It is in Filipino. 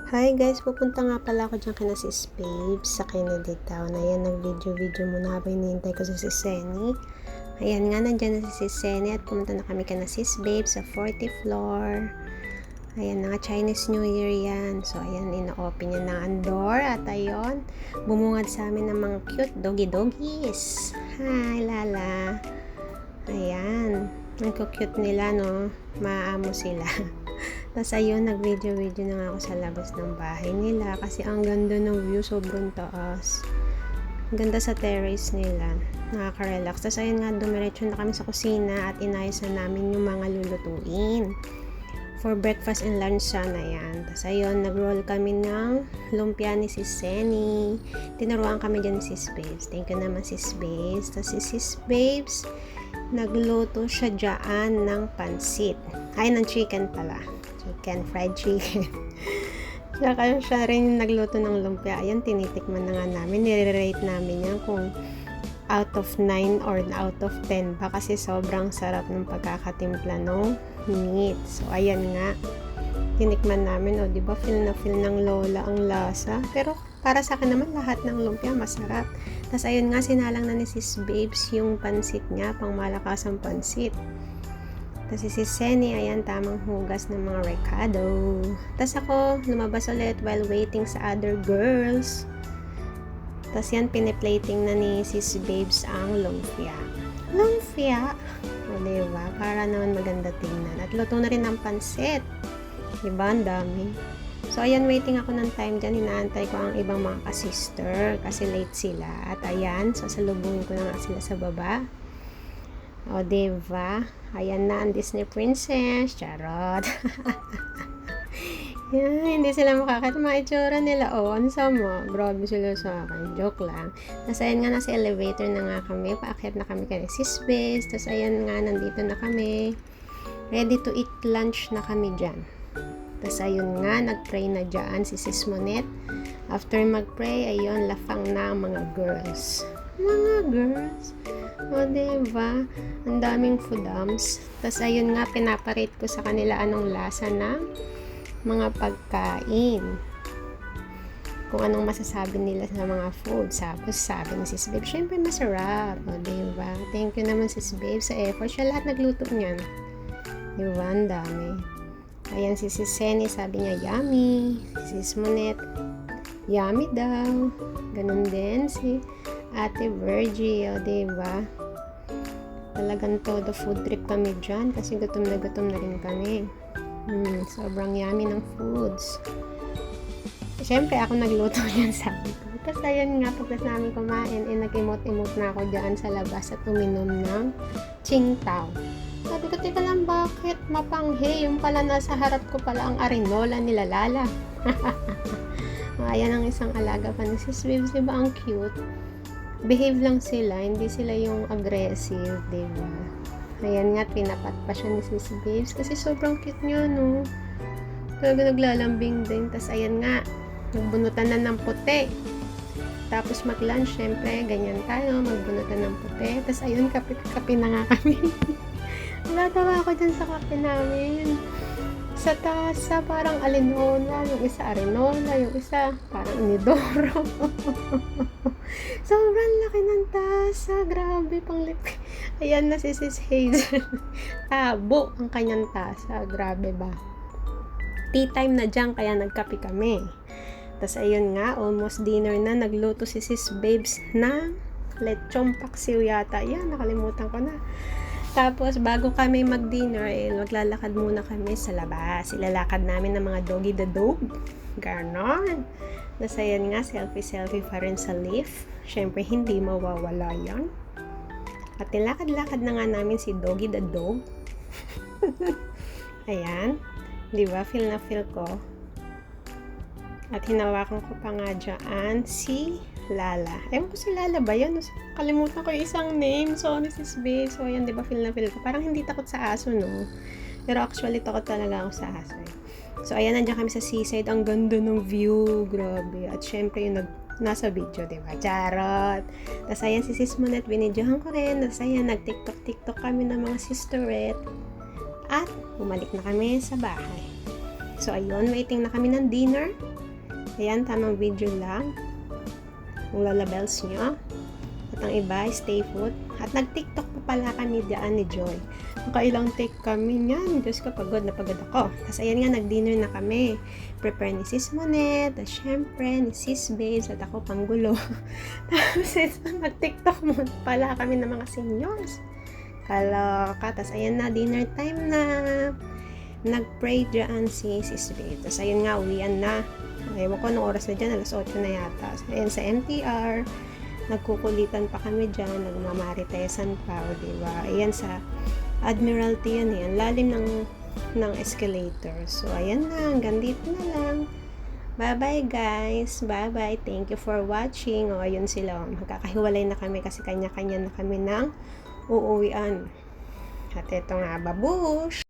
Hi guys, pupunta nga pala ako dyan kina sis Babes sa Kennedy Town. Ayan, nag-video muna habang hinihintay ko sa sis Senny. Ayan nga, nandyan na si sis Senny at pumunta na kami kina sis Babes sa 40th floor. Ayan na nga, Chinese New Year yan. So ayan, ina-open niya ng door at ayun, bumungad sa amin ng mga cute doggies. Hi Lala. Ayan, ang cute nila, no? Maamo sila. Tapos ayun, nag-video na nga ako sa labas ng bahay nila kasi ang ganda ng view, sobrang taas. Ang ganda sa terrace nila, nakaka-relax. Tapos ayun nga, dumiretso na kami sa kusina at inayos na namin yung mga lulutuin. For breakfast and lunch sana yan. Tapos ayun, nag-roll kami ng lumpia ni sis Senny. Tinuruan kami dyan ni sis Babes. Thank you naman sis Babes. Tapos si sis Babes, nagluto siya dyan ng pansit. Ay, ng chicken pala. Fried chicken. Tsaka siya rin nagluto ng lumpia. Ayan, tinitikman na nga namin. Nire-rate namin yan kung out of 9 or out of 10 ba kasi sobrang sarap ng pagkakatimpla ng meat. So, ayan nga. Tinikman namin. O, diba? Feel ng lola ang lasa. Pero, para sa akin naman, lahat ng lumpia masarap. Tapos, ayun nga, sinalang na ni sis Babes yung pansit niya. Pang malakasang pansit. Tapos si Senny, ayan, tamang hugas ng mga recado. Tapos ako, lumabas ulit while waiting sa other girls. Tapos yan, piniplating na ni sis Babes ang lumpia. Lumpia! O, diba? Para naman maganda tingnan. At luto na rin ng pansit. Diba? Ang dami. So, ayan, waiting ako ng time dyan. Hinaantay ko ang ibang mga ka-sister kasi late sila. At ayan, sasalubungin ko na nga sila sa baba. O, diba? Ayan na ang Disney Princess. Charot. Yan, hindi sila makakita. Mga itsura nila. O, ano sa mo? Grabe sila sa akin. Joke lang. Tapos, ayan nga, nasa elevator na nga kami. Paakyat na kami kay sis Babes. Tapos, ayan nga, nandito na kami. Ready to eat lunch na kami dyan. Tapos, ayun nga, nag-pray na dyan si sis Monet. After mag-pray, ayun, lafang na ang mga girls. Mga girls. O, diba? Ang daming foodums. Tapos, ayun nga, pinaparate ko sa kanila anong lasa ng mga pagkain. Kung anong masasabi nila sa mga food. Tapos, sabi ni sis Babe, syempre masarap. O, diba? Thank you naman sis Babe sa effort. Siya lahat nagluto niyan. Diba? Ang dami. Ayan, si sis Senny, sabi niya, yummy. Si sis Monet, yummy daw. Ganun din si Ate Virgie, o, diba? Talagang todo food trip kami dyan kasi gutom na rin kami. Sobrang yummy ng foods. Siyempre, ako nagluto yan, sabi ko. Tapos, ayun nga, pagkas namin kumain, nag-emote-emote na ako dyan sa labas at uminom ng Tsingtao. Sabi ko, teka lang, bakit mapanghe? Yung pala nasa harap ko pala ang arinola nila Lala. Ayan ang isang alaga pa ni sis Babes, diba? Ang cute. Behave lang sila, hindi sila yung aggressive, diba? Ayan nga, pinapat pa siya ni sis Babes kasi sobrang cute niya, no? Talaga naglalambing din. Tapos, ayan nga, nagbunutan na ng puti. Tapos, mag-lunch, syempre, ganyan tayo, magbunutan ng puti. Tapos, ayun, kape na nga kami. Natawa ako dyan sa kape namin. Sa tasa, parang alinola, yung isa arenola, yung isa parang inidoro. Sobrang laki ng tasa, grabe, pang lip. Ayan na si sis Hazel. Tabo ang kanyang tasa, grabe ba? Tea time na dyan, kaya nagkape kami. Tapos ayun nga, almost dinner na, nagluto si sis Babes na lechong paksiw yata. Yan, nakalimutan ko na. Tapos, bago kami mag-dinner, maglalakad muna kami sa labas. Ilalakad namin ng mga doggy the dog. Ganon. Nasa yan nga, selfie pa rin sa lift. Siyempre, hindi mawawala yan. At nilakad-lakad na nga namin si Doggy the dog. Ayan. Diba? Feel na feel ko. At hinawakan ko pa nga dyan si Lala. Ewan ko si Lala ba yun? Kalimutan ko yung isang name. Sorry sis Babe. So, ayan, diba, feel na feel ko. Parang hindi takot sa aso, no? Pero actually, takot talaga ako sa aso. So, ayan, nandiyan kami sa seaside. Ang ganda ng view. Grabe. At syempre, yung nasa video, diba? Charot. Tapos, ayan, si sis Monet, binidyohan ko rin. Tapos, ayan, nag-tiktok kami ng mga sisterette. At, bumalik na kami sa bahay. So, ayun, waiting na kami ng dinner. Ayan, tamang video lang. Kung lalabels nyo. At ang iba, stay put. At nag-tiktok pa pala kami dyan ni Joy. Nakailang take kami niyan. Diyos ko, pagod na pagod ako. Tapos ayan nga, nag-dinner na kami. Prepare ni Sis Monet. At syempre, ni Sis Babes. At ako, panggulo. Tapos nag-tiktok mo pala kami ng mga seniors. Kaloka. Tapos ayan na, dinner time na. Nag-pray dyan si Sis Babes. Tapos ayun nga, uwian na. Ewan ko, anong oras na dyan? Alas 8 na yata. So, ayan sa MTR. Nagkukulitan pa kami dyan, nagmamaritesan pa, o diba? Ayan sa Admiralty yan, yan. Lalim ng escalator. So, ayan na, hanggang dito na lang. Bye-bye guys. Bye-bye. Thank you for watching. O, ayun sila. Magkakahiwalay na kami kasi kanya-kanya na kami ng uuwian. At ito nga, babush!